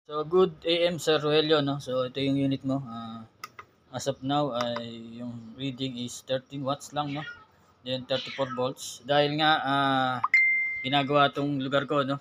So good AM Sir Rogelio, no? So ito yung unit mo. As of now ay yung reading is 13 watts lang, no? Then 34 volts. Dahil nga ginagawa tong lugar ko, no?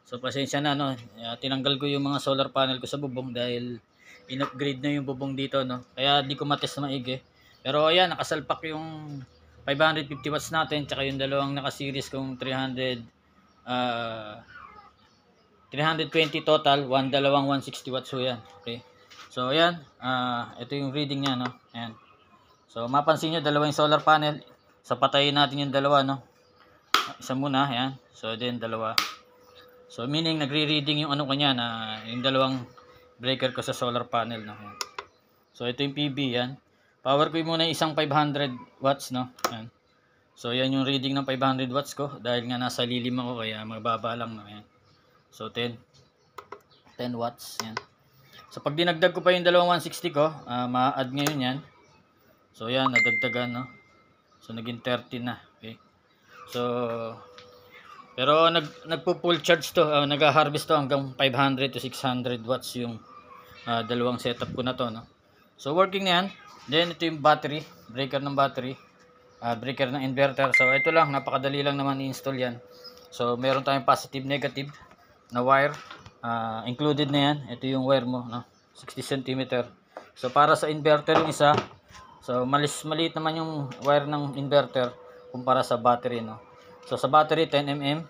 So pasensya na, no? Tinanggal ko yung mga solar panel ko sa bubong dahil in-upgrade na yung bubong dito, no? Kaya di ko matest na maigi. Pero ayan, nakasalpak yung 550 watts natin tsaka yung dalawang naka-series kong 320 total, dalawang 160 watts ho yan. Okay. So ayan, ito yung reading niya, no. Ayan. So mapansin niyo dalawa yung solar panel. So patayin natin yung dalawa, no. Isa muna, ayan. So then dalawa. So meaning nagre-reading yung ano kanya na yung dalawang breaker ko sa solar panel, no. Ayan. So ito yung PB, yan. Power ko muna yung isang 500 watts, no. Ayan. So yan yung reading ng 500 watts ko dahil nga nasa lilim ako kaya mababa lang, no. Ayan. So 10 watts yan. So pag dinagdag ko pa yung dalawang 160 ko, ma-add ngayon yan. So yan, nadagdagan, no. So naging 30 na. Okay. So pero nagpo-full charge to, nag-harvest to hanggang 500 to 600 watts yung dalawang setup ko na to, no. So working na yan. Then ito yung battery, breaker ng battery, breaker ng inverter. So ito lang, napakadali lang naman i-install yan. So meron tayong positive negative na wire, included na yan. Ito yung wire mo, no? 60 cm. So para sa inverter yung isa, so maliit naman yung wire ng inverter kumpara sa battery, no? So sa battery 10 mm,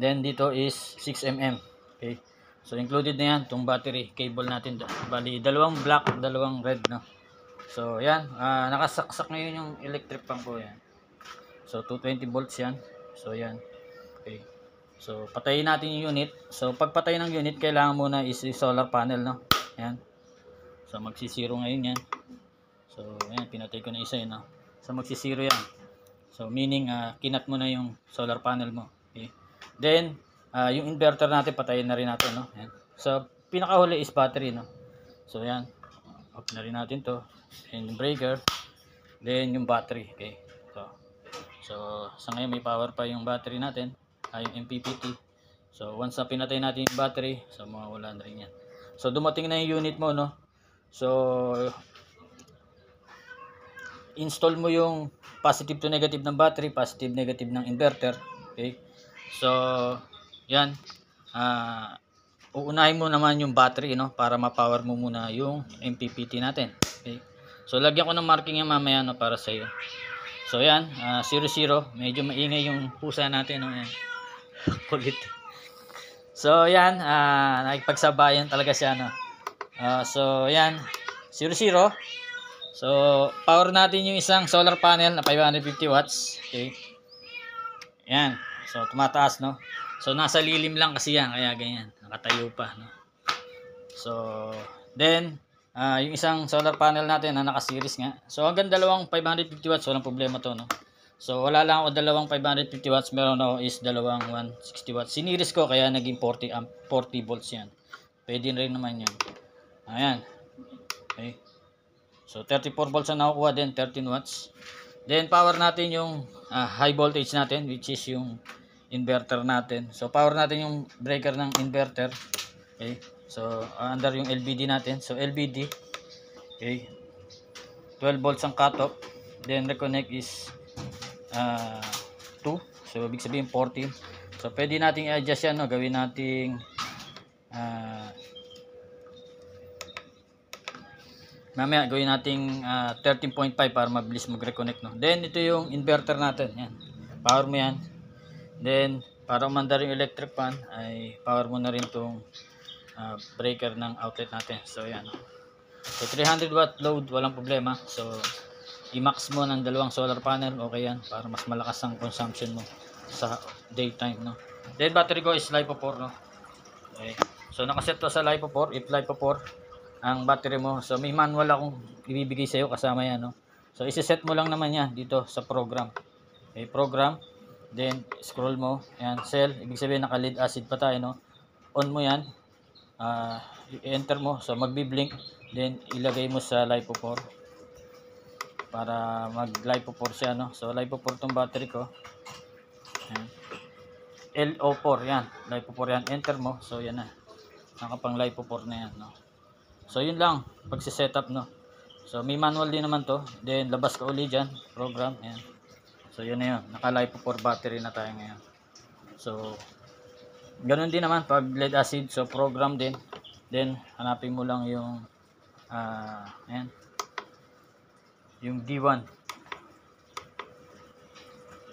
then dito is 6 mm. Okay, so included na yan itong battery cable natin. Bali dalawang black, dalawang red, no? So yan, nakasaksak ngayon yung electric pump ko, yan. So 220 volts yan. So yan. Okay. So, patayin natin yung unit. So, pag patay ng unit, kailangan muna is yung solar panel, no? Ayan. So, magsisiro ngayon yan. So, ayan, pinatay ko na isa yun, no? So, magsisiro yan. So, meaning, kinat mo na yung solar panel mo. Okay. Then, yung inverter natin, patayin na rin natin, no? Ayan. So, pinakahuli is battery, no? So, ayan. Off na rin natin to. And yung breaker. Then, yung battery. Okay. So, sa ngayon, may power pa yung battery natin. Yung MPPT. So once na pinatay natin yung battery, so mawawala na rin yan. So dumating na yung unit mo, no. So install mo yung positive to negative ng battery, positive negative ng inverter. Okay. So yan, uunahin mo naman yung battery, no, para ma-power mo muna yung MPPT natin. Okay. So lagyan ko ng marking yan mamaya, no, para sa iyo. So yan, 00, medyo maingay yung pusa natin, no. Yan. Kulit. So yan, nakipagsabayan talaga siya, no. So yan, 00. So power natin yung isang solar panel na 550 watts. Okay. Yan. So tumataas, no. So nasa lilim lang kasi yan, kaya ganyan, nakatayo pa, no. So then yung isang solar panel natin na naka-series nga. So hanggang dalawang 550 watts, walang problema to, no. So wala lang ako dalawang 550 watts, meron ako is dalawang 160 watts. Siniris ko kaya naging 40 volts yan. Pwede rin naman yan. Ayan. Okay. So 34 volts ang nakukuha, then 13 watts. Then power natin yung high voltage natin, which is yung inverter natin. So power natin yung breaker ng inverter. Okay. So under yung LVD natin. So LVD. Okay. 12 volts ang cutoff. Then reconnect is 2. So ibig sabihin 14. So pwede nating i-adjust yan, no. Gawin nating mamaya gawin nating 13.5 para mabilis mag-reconnect, no. Then ito yung inverter natin, yan. Power mo yan. Then para umandar yung electric fan ay power mo na rin tong breaker ng outlet natin. So yan, no. So 300 watt load, walang problema. So i-max mo ng dalawang solar panel, okay yan, para mas malakas ang consumption mo sa daytime, no. Then battery ko is LiPo 4, no. Okay. So nakaset to sa LiPo 4, if LiPo 4 ang battery mo. So may manual akong ibibigay sa iyo kasama yan, no. So i-set mo lang naman yan dito sa program. Okay, program. Then scroll mo, yan, cell, ibig sabihin naka lead acid pa tayo, no. On mo yan. I-enter mo, so magbi-blink, then ilagay mo sa LiPo 4 para mag LiPo 4 siya, no. So LiPo 4 tong battery ko. Ayan. LO4 yan, LiPo 4 yan, enter mo. So yan na. Nakapang lipo 4 na yan, no. So yun lang pagse-setup, no. So may manual din naman to. Then labas ka uli diyan, program, ayan. So yun na yun, naka lipo 4 battery na tayo ngayon. So ganun din naman pag lead acid, so program din. Then hanapin mo lang yung ayan, yung D1.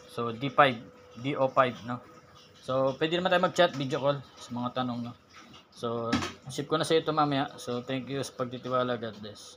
So D5, DO5, no. So pwede naman tayo mag-chat, video call sa mga tanong, no. So ship ko na sa ito mamaya. So thank you sa pagtitiwala. God bless.